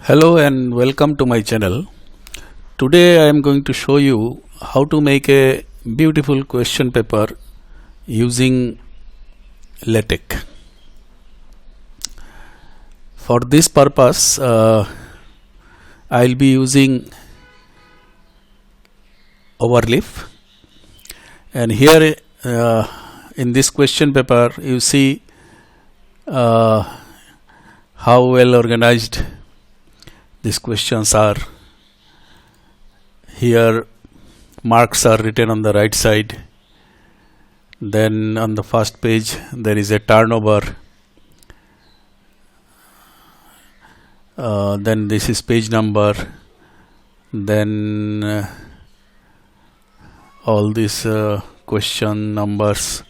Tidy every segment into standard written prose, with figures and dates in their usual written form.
Hello and welcome to my channel. Today I am going to show you how to make a beautiful question paper using LaTeX. For this purpose I'll be using overleaf, and here in this question paper you see how well organized these questions are. Here marks are written on the right side, then on the first page there is a turnover, then this is page number, then all these question numbers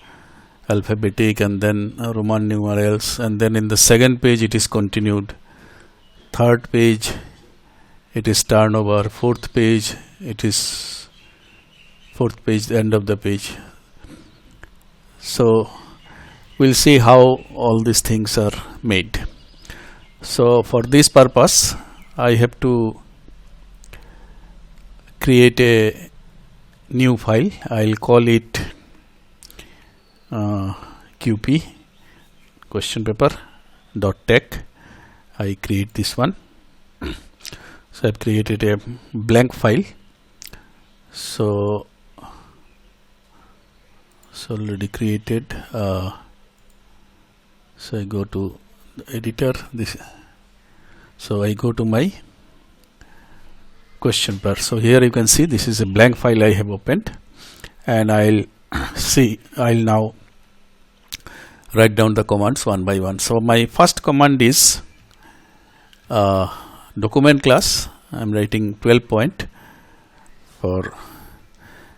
alphabetic, and then Roman numerals, and then in the second page it is continued, third page it is turnover, fourth page it is the end of the page. So we'll see how all these things are made. So for this purpose I have to create a new file. I'll call it qp question paper .tex. I create this one. So I've created a blank file. So already created. So I go to the editor. So I go to my question paper. So here you can see this is a blank file I have opened, and I'll now write down the commands one by one. So my first command is document class. I'm writing 12 point for,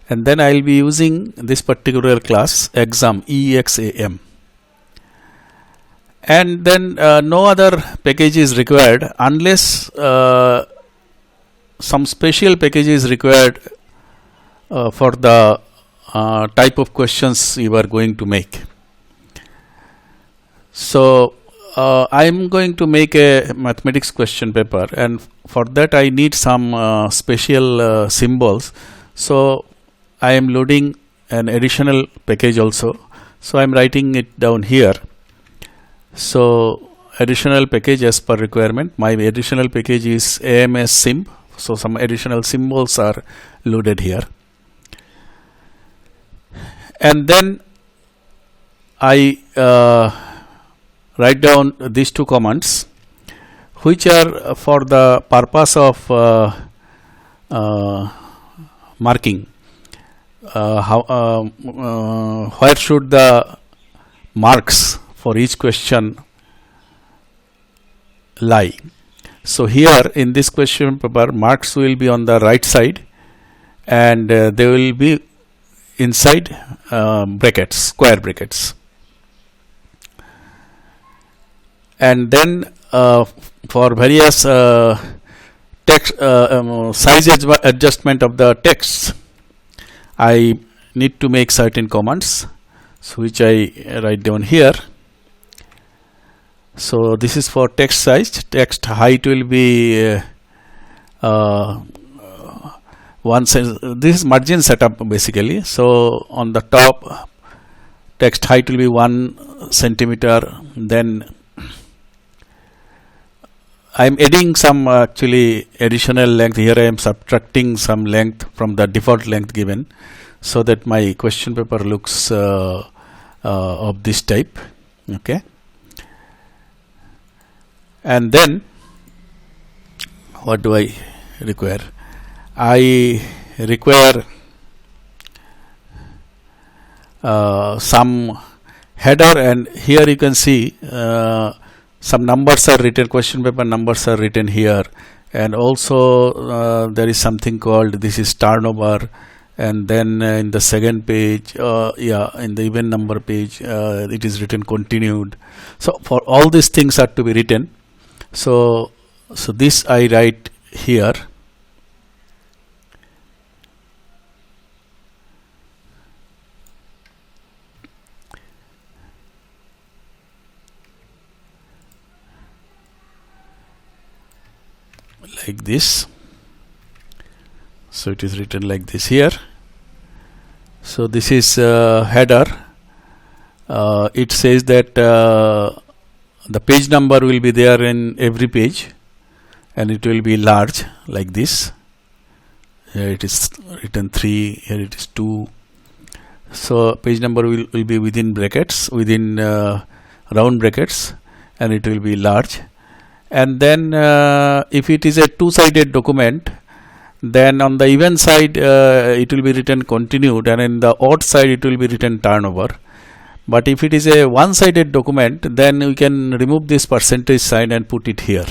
and then I'll be using this particular class exam, EXAM, and then no other package is required unless some special package is required for the type of questions you are going to make. So I am going to make a mathematics question paper, and for that I need some special symbols. So I am loading an additional package also. So I am writing it down here. So additional package as per requirement. My additional package is AMS sim. So some additional symbols are loaded here. And then I write down these two commands, which are for the purpose of marking. Where should the marks for each question lie? So here in this question paper, marks will be on the right side, and they will be inside brackets, square brackets. And then for various text size adjustment of the text, I need to make certain commands, so which I write down here. So this is for text size. Text height will be this is margin setup basically. So on the top, text height will be 1 centimeter. Then I am adding some actually additional length. Here I am subtracting some length from the default length given, so that my question paper looks of this type. Okay. And then what do I require? I require some header, and here you can see some numbers are written, question paper numbers are written here, and also there is something called, this is turnover, and then in the second page, in the even number page, it is written continued. So for all these things are to be written. So this I write here. like this. So it is written like this here. So this is header. It says that the page number will be there in every page, and it will be large like this. Here it is written 3, here it is 2. So page number will be within brackets, within round brackets, and it will be large. And then if it is a two-sided document, then on the even side it will be written continued, and in the odd side it will be written turnover. But if it is a one-sided document, then we can remove this percentage sign and put it here.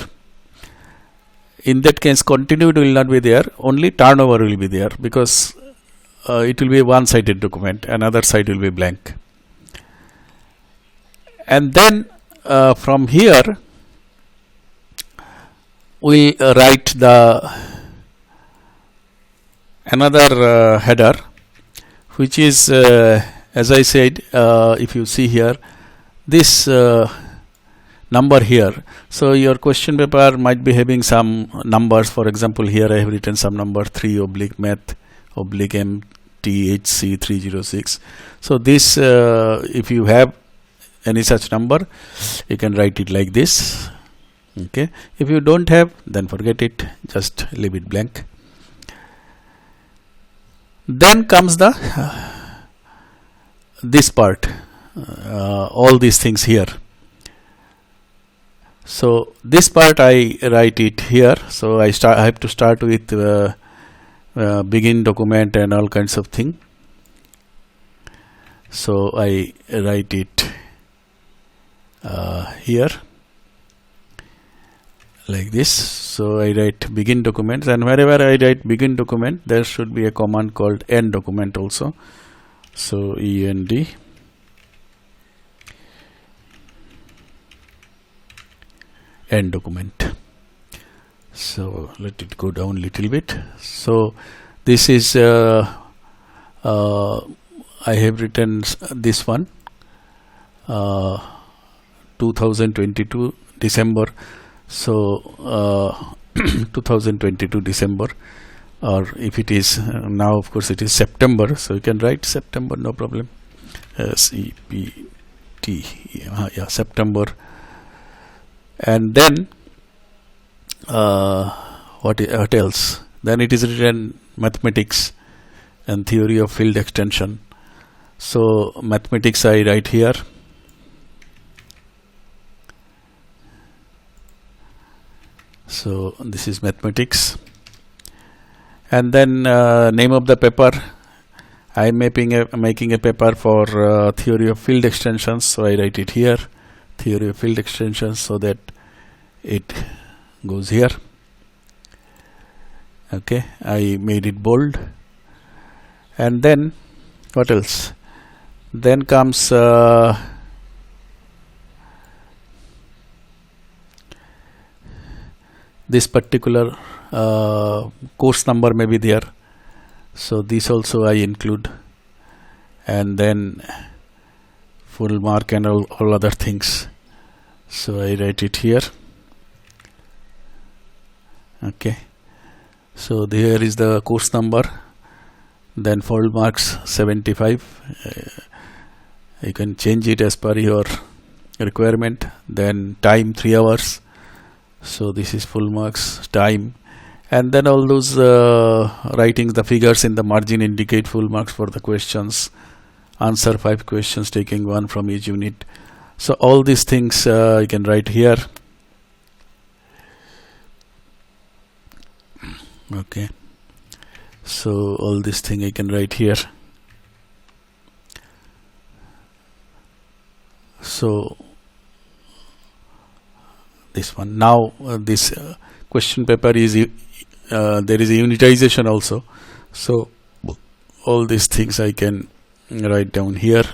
In that case, continued will not be there, only turnover will be there, because it will be a one-sided document, another side will be blank. And then from here we write the another header, which is as I said, if you see here this number here. So your question paper might be having some numbers. For example, here I have written some number 3/math/MTHC306. So this if you have any such number, you can write it like this. Okay, if you don't have, then forget it, just leave it blank. Then comes the this part, all these things here. So this part I write it here. So I have to start with begin document and all kinds of thing. So I write it here like this. So I write begin documents, and wherever I write begin document, there should be a command called end document also. So END end document. So let it go down little bit. So this is I have written this one 2022 December. So 2022 December, or if it is now, of course it is September, so you can write September, no problem. CPT, yeah, September. And then what else? Then it is written mathematics and theory of field extension. So mathematics I write here. So this is mathematics. And then name of the paper, I am making a paper for theory of field extensions, so I write it here, theory of field extensions, so that it goes here. Okay, I made it bold. And then what else? Then comes this particular course number may be there, so this also I include, and then full mark and all other things. So I write it here. Okay, so here is the course number, then full marks 75. You can change it as per your requirement. Then time 3 hours. So this is full marks, time, and then all those writings, the figures in the margin indicate full marks for the questions. Answer 5 questions, taking 1 from each unit. So all these things you can write here. Okay, so all this thing I can write here. So this one now, this question paper is there is a unitization also, so all these things I can write down here.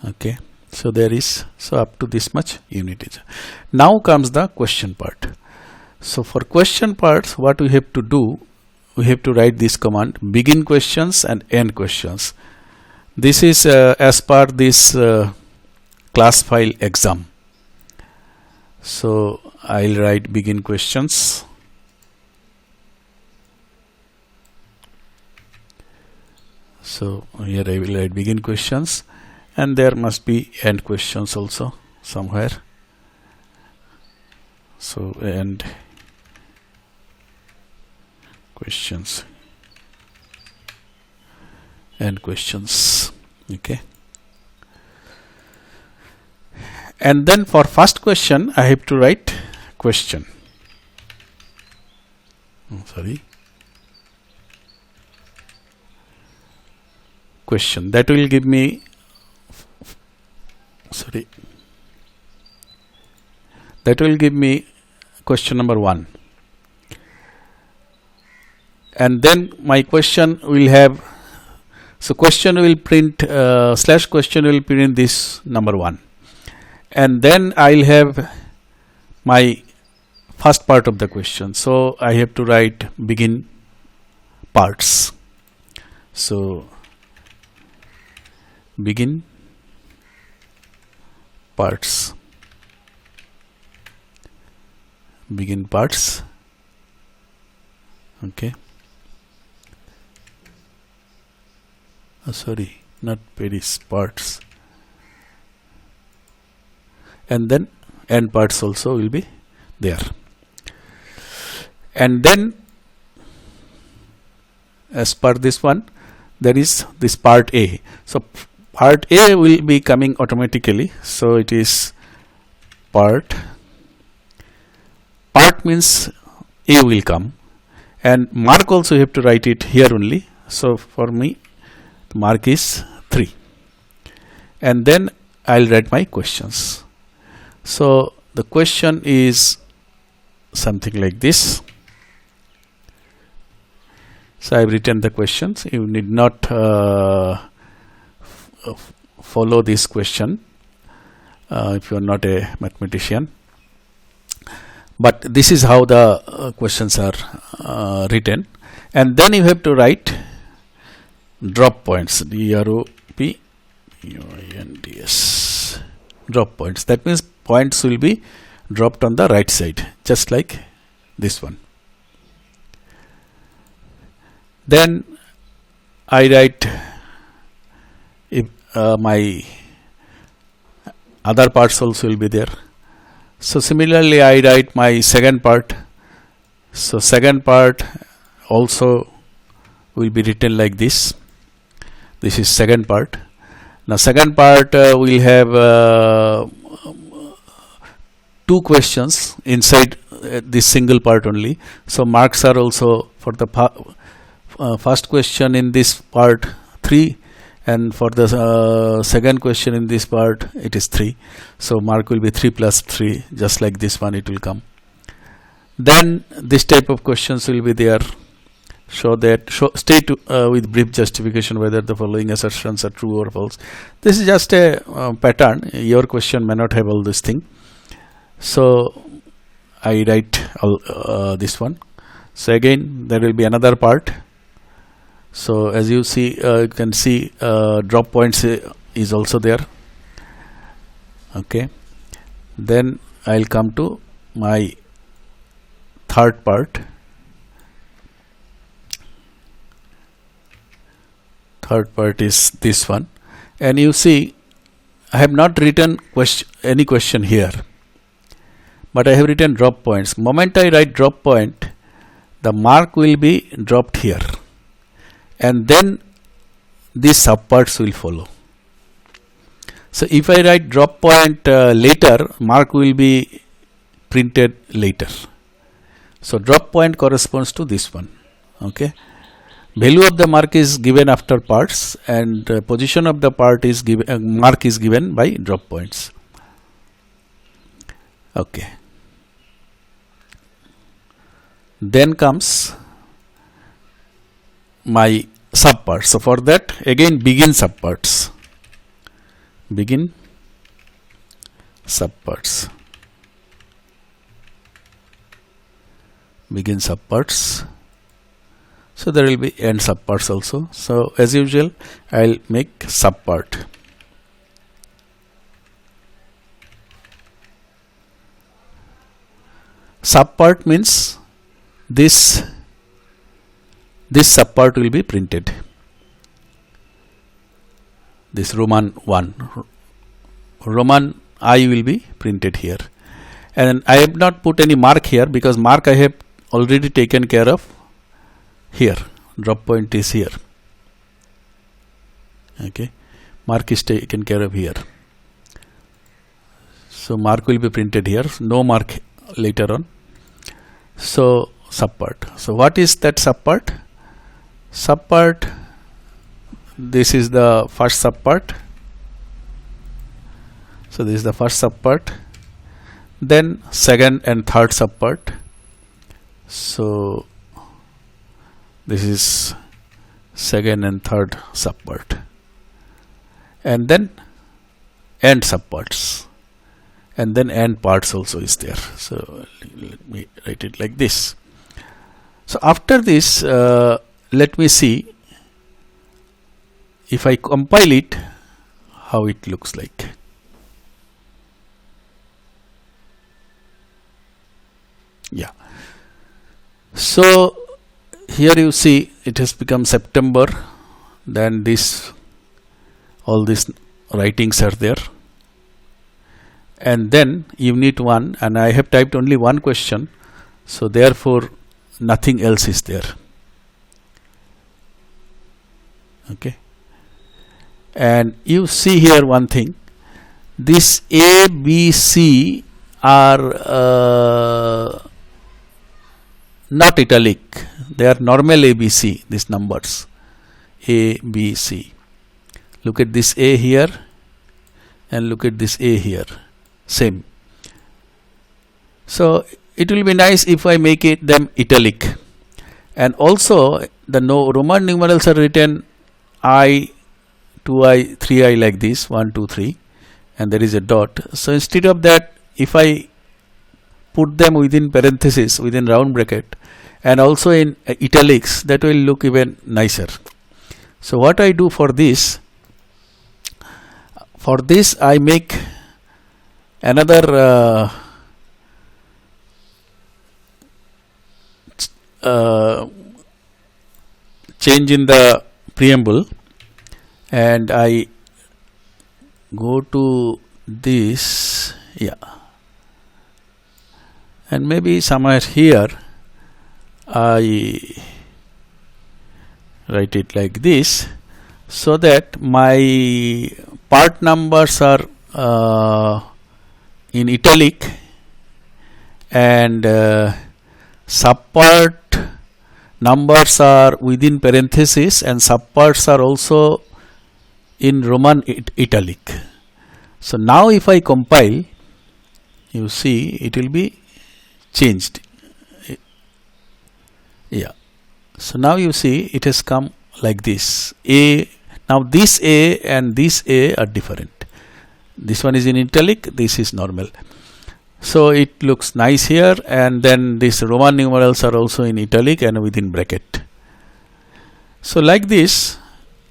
Okay, so there is, so up to this much unitization. Now comes the question part. So for question parts, what we have to do, we have to write this command, begin questions and end questions. This is as per this class file exam. So I'll write begin questions. So here I will write begin questions, and there must be end questions also somewhere. So end questions, end questions. Okay. And then for first question I have to write question. Question that will give me question number 1, and then my question will have, so question will print slash question will print this number 1, and then I'll have my first part of the question. So I have to write begin parts. So begin parts, begin parts. Okay. Sorry, not Paris, parts. And then end parts also will be there. And then as per this one, there is this part A. So part A will be coming automatically. So it is part means A will come, and mark also you have to write it here only. So for me the mark is 3, and then I'll write my questions. So the question is something like this. So I've written the questions. You need not follow this question if you are not a mathematician, but this is how the questions are written. And then you have to write drop points, DROPPOINTS, drop points. That means points will be dropped on the right side, just like this one. Then I write if my other parts also will be there. So similarly I write my second part. So second part also will be written like this. This is second part. Now second part will have 2 questions inside this single part only. So marks are also for the first question in this part 3, and for the second question in this part it is 3. So mark will be 3 plus 3, just like this one it will come. Then this type of questions will be there. State with brief justification whether the following assertions are true or false. This is just a pattern. Your question may not have all this thing. So I write this one. So again there will be another part. So as you see, you can see drop points is also there. Okay. Then I'll come to my third part. Third part is this one, and you see I have not written any question here, but I have written drop points. Moment I write drop point, the mark will be dropped here, and then these subparts will follow. So if I write drop point later, mark will be printed later. So drop point corresponds to this one. Okay. Value of the mark is given after parts, and position of the part is given, mark is given by drop points. Okay. Then comes my subparts. So for that again begin subparts. Begin subparts. Begin subparts. So there will be end subparts also. So as usual I'll make subpart. subpart means this subpart will be printed. This Roman 1, Roman I will be printed here, and I have not put any mark here because mark I have already taken care of here. Drop point is here. Okay, mark is taken care of here. So mark will be printed here, no mark later on. So subpart. So what is that subpart? Subpart, this is the first subpart. So this is the first subpart, then second and third subpart. So this is second and third subpart, and then end subparts, and then end parts also is there. So let me write it like this. So after this, let me see if I compile it, how it looks like. Yeah. So here you see it has become September. Then this, all these writings are there. And then unit 1, and I have typed only one question. So therefore nothing else is there. Okay. And you see here one thing. This A, B, C are not italic, they are normal ABC, these numbers A, B, C. Look at this A here and look at this A here, same. So it will be nice if I make it them italic, and also the Roman numerals are written I, 2I, 3I like this, 1, 2, 3, and there is a dot. So instead of that, if I put them within parenthesis, within round bracket, and also in italics, that will look even nicer. So what I do for this I make another change in the preamble, and I go to this, yeah, and maybe somewhere here I write it like this, so that my part numbers are in italic, and subpart numbers are within parenthesis, and subparts are also in Roman italic. So now if I compile, you see it will be changed. Yeah. So now you see it has come like this. A, now this A and this A are different. This one is in italic, this is normal. So it looks nice here, and then these Roman numerals are also in italic and within bracket. So like this,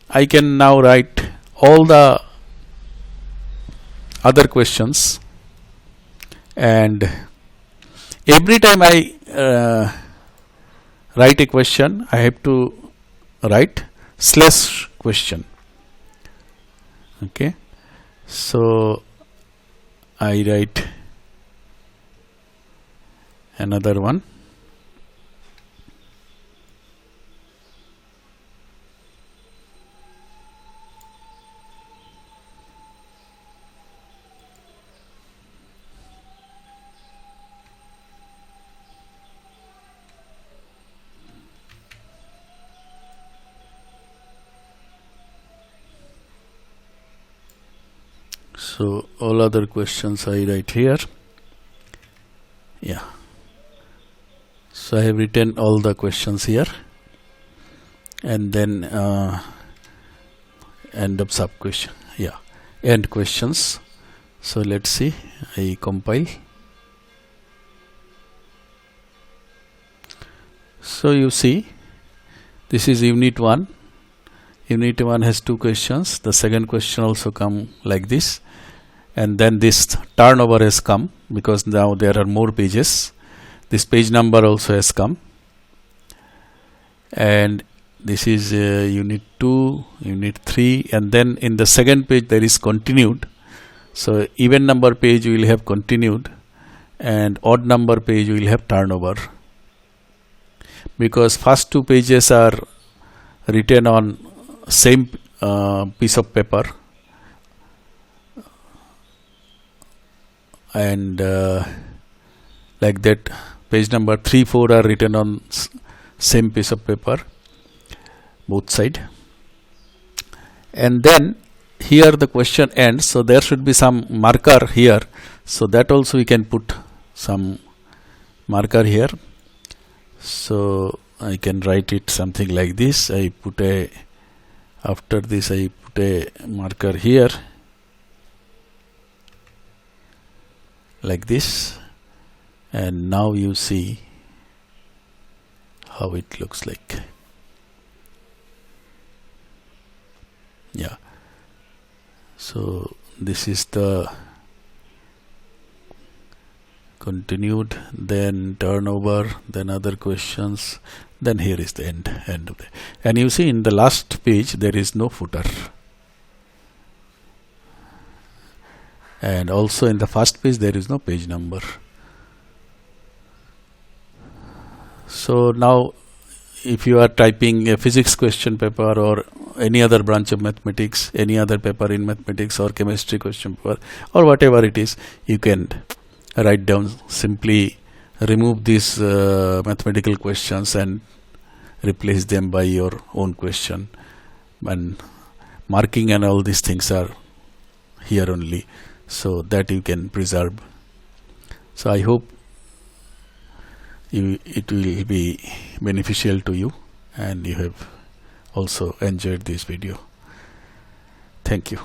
I can now write all the other questions, and every time I write a question, I have to write / question. Okay, so I write another one. So all other questions I write here. Yeah. So I have written all the questions here, and then end of sub question. Yeah, end questions. So let's see. I compile. So you see, this is unit 1. Unit 1 has 2 questions. The second question also come like this, and then this turnover has come because now there are more pages. This page number also has come, and this is unit 2, unit 3, and then in the second page there is continued. So even number page we will have continued, and odd number page we will have turnover, because first two pages are written on same piece of paper, and like that page number 3, 4 are written on same piece of paper, both side. And then here the question ends, so there should be some marker here, so that also we can put some marker here. So I can write it something like this. I put a, after this I put a marker here like this, and now you see how it looks like. Yeah, so this is the continued, then turnover, then other questions, then here is the end of the, and you see in the last page there is no footer, and also in the first page there is no page number. So now if you are typing a physics question paper or any other branch of mathematics, any other paper in mathematics or chemistry question paper or whatever it is, you can write down, simply remove these mathematical questions and replace them by your own question, and marking and all these things are here only, so that you can preserve. So I hope it will be beneficial to you, and you have also enjoyed this video. Thank you.